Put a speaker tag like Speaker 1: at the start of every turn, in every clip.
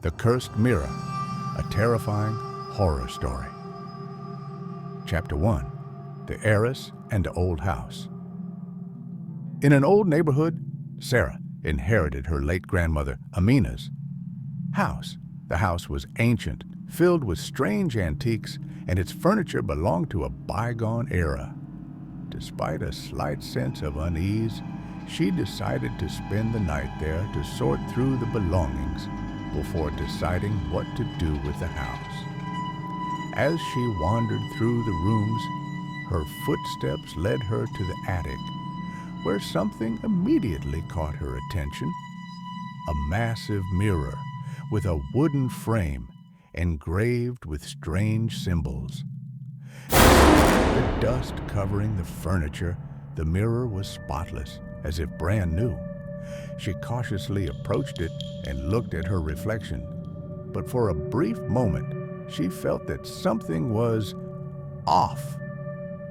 Speaker 1: The Cursed Mirror, a terrifying horror story. Chapter 1. The Heiress and the Old House. In an old neighborhood, Sarah inherited her late grandmother Amina's house. The house was ancient, filled with strange antiques, and its furniture belonged to a bygone era. Despite a slight sense of unease, she decided to spend the night there to sort through the belongings before deciding what to do with the house. As she wandered through the rooms, her footsteps led her to the attic, where something immediately caught her attention. A massive mirror with a wooden frame engraved with strange symbols. The dust covering the furniture, the mirror was spotless, as if brand new. She cautiously approached it and looked at her reflection. But for a brief moment, she felt that something was off.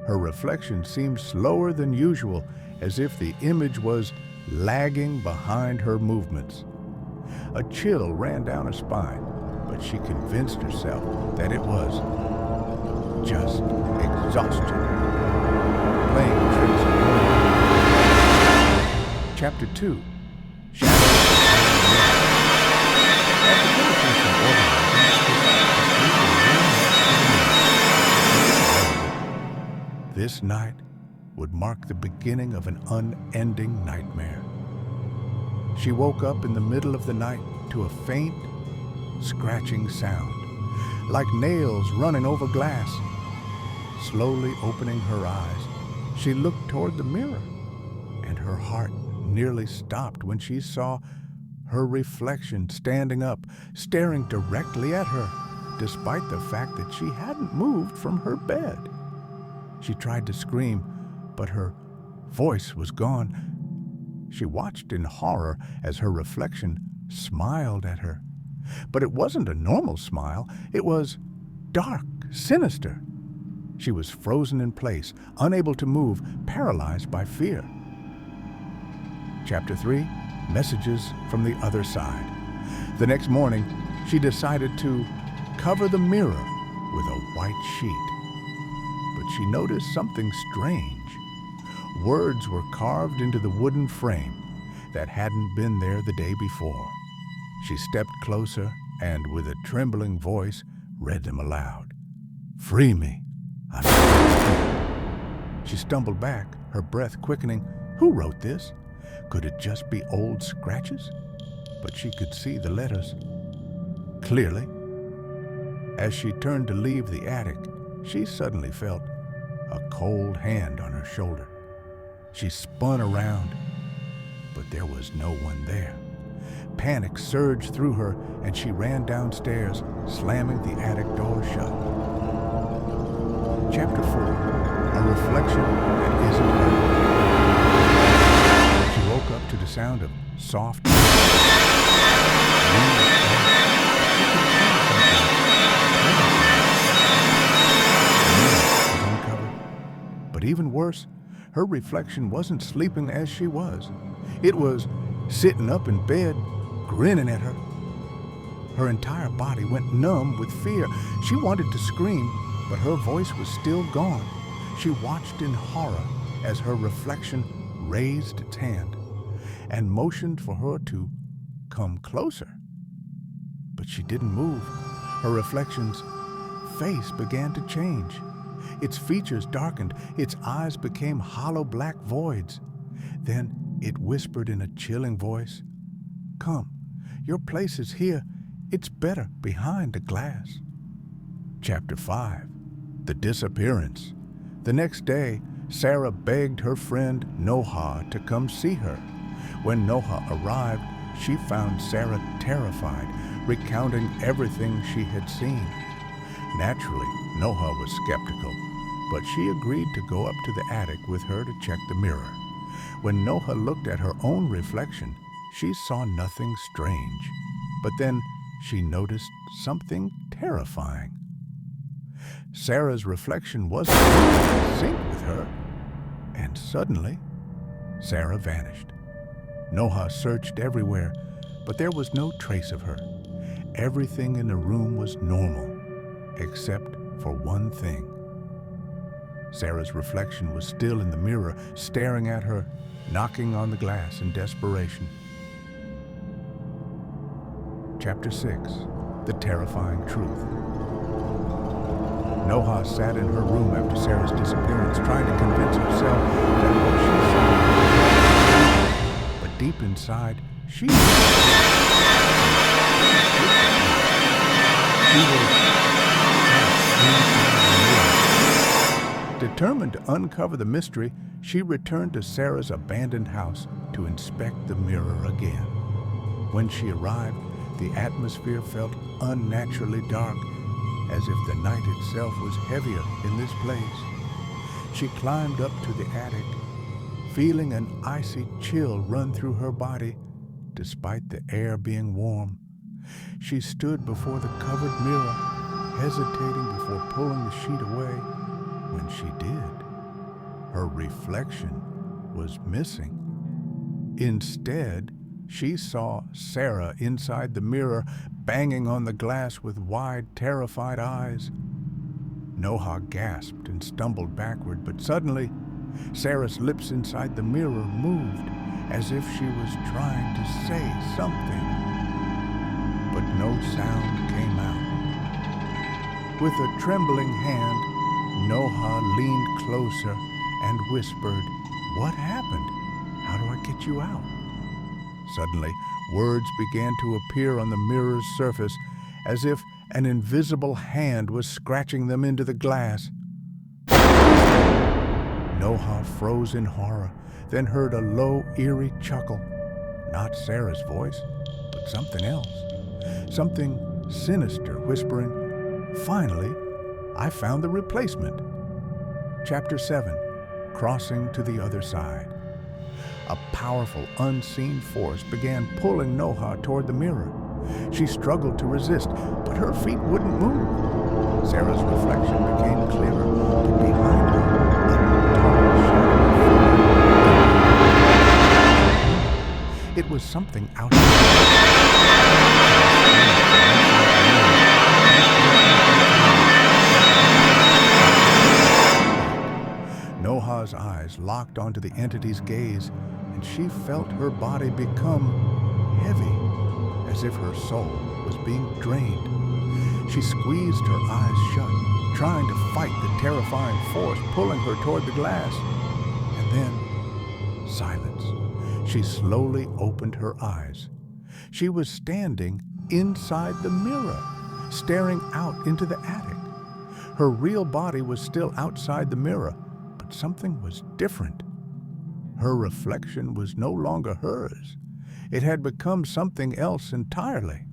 Speaker 1: Her reflection seemed slower than usual, as if the image was lagging behind her movements. A chill ran down her spine, but she convinced herself that it was just exhaustion, playing tricks on her. Chapter 2. This night would mark the beginning of an unending nightmare. She woke up in the middle of the night to a faint, scratching sound, like nails running over glass. Slowly opening her eyes, she looked toward the mirror, and her heart nearly stopped when she saw her reflection standing up, staring directly at her, despite the fact that she hadn't moved from her bed. She tried to scream, but her voice was gone. She watched in horror as her reflection smiled at her. But it wasn't a normal smile. It was dark, sinister. She was frozen in place, unable to move, paralyzed by fear. Chapter 3. Messages from the Other Side. The next morning, she decided to cover the mirror with a white sheet. But she noticed something strange. Words were carved into the wooden frame that hadn't been there the day before. She stepped closer and, with a trembling voice, read them aloud. "Free me. I'm here." She stumbled back, her breath quickening. Who wrote this? Could it just be old scratches? But she could see the letters clearly. As she turned to leave the attic, she suddenly felt a cold hand on her shoulder. She spun around, but there was no one there. Panic surged through her, and she ran downstairs, slamming the attic door shut. Chapter 4. A reflection that isn't her. She woke up to the sound of soft But even worse, her reflection wasn't sleeping as she was. It was sitting up in bed, grinning at her. Her entire body went numb with fear. She wanted to scream, but her voice was still gone. She watched in horror as her reflection raised its hand and motioned for her to come closer. But she didn't move. Her reflection's face began to change. Its features darkened, its eyes became hollow black voids. Then it whispered in a chilling voice, "Come, your place is here. It's better behind the glass." Chapter 5. The Disappearance. The next day, Sarah begged her friend Noha to come see her. When Noha arrived, she found Sarah terrified, recounting everything she had seen. Naturally, Noha was skeptical, but she agreed to go up to the attic with her to check the mirror. When Noha looked at her own reflection, she saw nothing strange. But then she noticed something terrifying. Sarah's reflection wasn't in sync with her, and suddenly, Sarah vanished. Noha searched everywhere, but there was no trace of her. Everything in the room was normal, except for one thing. Sarah's reflection was still in the mirror, staring at her, knocking on the glass in desperation. Chapter 6. The Terrifying Truth. Noha sat in her room after Sarah's disappearance, trying to convince herself that what she saw. But deep inside, she was determined to uncover the mystery. She returned to Sarah's abandoned house to inspect the mirror again. When she arrived, the atmosphere felt unnaturally dark, as if the night itself was heavier in this place. She climbed up to the attic, feeling an icy chill run through her body, despite the air being warm. She stood before the covered mirror, hesitating before pulling the sheet away. When she did, her reflection was missing. Instead, she saw Sarah inside the mirror, banging on the glass with wide, terrified eyes. Noha gasped and stumbled backward, but suddenly, Sarah's lips inside the mirror moved, as if she was trying to say something. But no sound came out. With a trembling hand, Noha leaned closer and whispered, "What happened? How do I get you out?" Suddenly, words began to appear on the mirror's surface, as if an invisible hand was scratching them into the glass. Noha froze in horror, then heard a low, eerie chuckle. Not Sarah's voice, but something else. Something sinister whispering, "Finally, I found the replacement." Chapter 7. Crossing to the Other Side. A powerful, unseen force began pulling Noha toward the mirror. She struggled to resist, but her feet wouldn't move. Sarah's reflection became clearer, but behind her, a tall shadow. It was something Noha's eyes locked onto the entity's gaze, and she felt her body become heavy, as if her soul was being drained. She squeezed her eyes shut, trying to fight the terrifying force pulling her toward the glass. And then, silence. She slowly opened her eyes. She was standing inside the mirror, staring out into the attic. Her real body was still outside the mirror, but something was different. Her reflection was no longer hers. It had become something else entirely.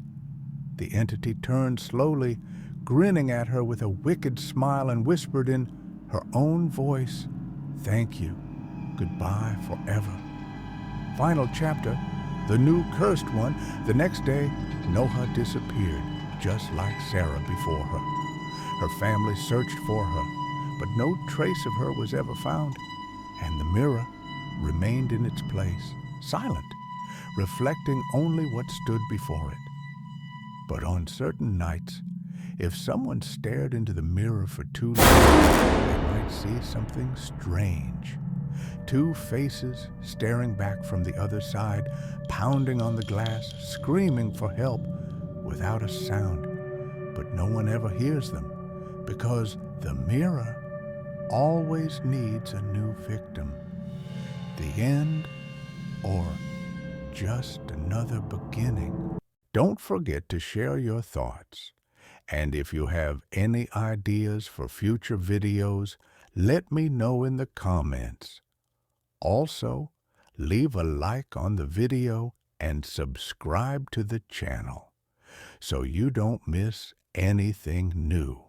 Speaker 1: The entity turned slowly, grinning at her with a wicked smile, and whispered in her own voice, "Thank you. Goodbye forever." Final chapter, the new cursed one. The next day, Noha disappeared, just like Sarah before her. Her family searched for her, but no trace of her was ever found, and the mirror remained in its place, silent, reflecting only what stood before it. But on certain nights, if someone stared into the mirror for too long, they might see something strange. Two faces staring back from the other side, pounding on the glass, screaming for help without a sound. But no one ever hears them, because the mirror always needs a new victim. The end, or just another beginning. Don't forget to share your thoughts. And if you have any ideas for future videos, let me know in the comments. Also, leave a like on the video and subscribe to the channel so you don't miss anything new.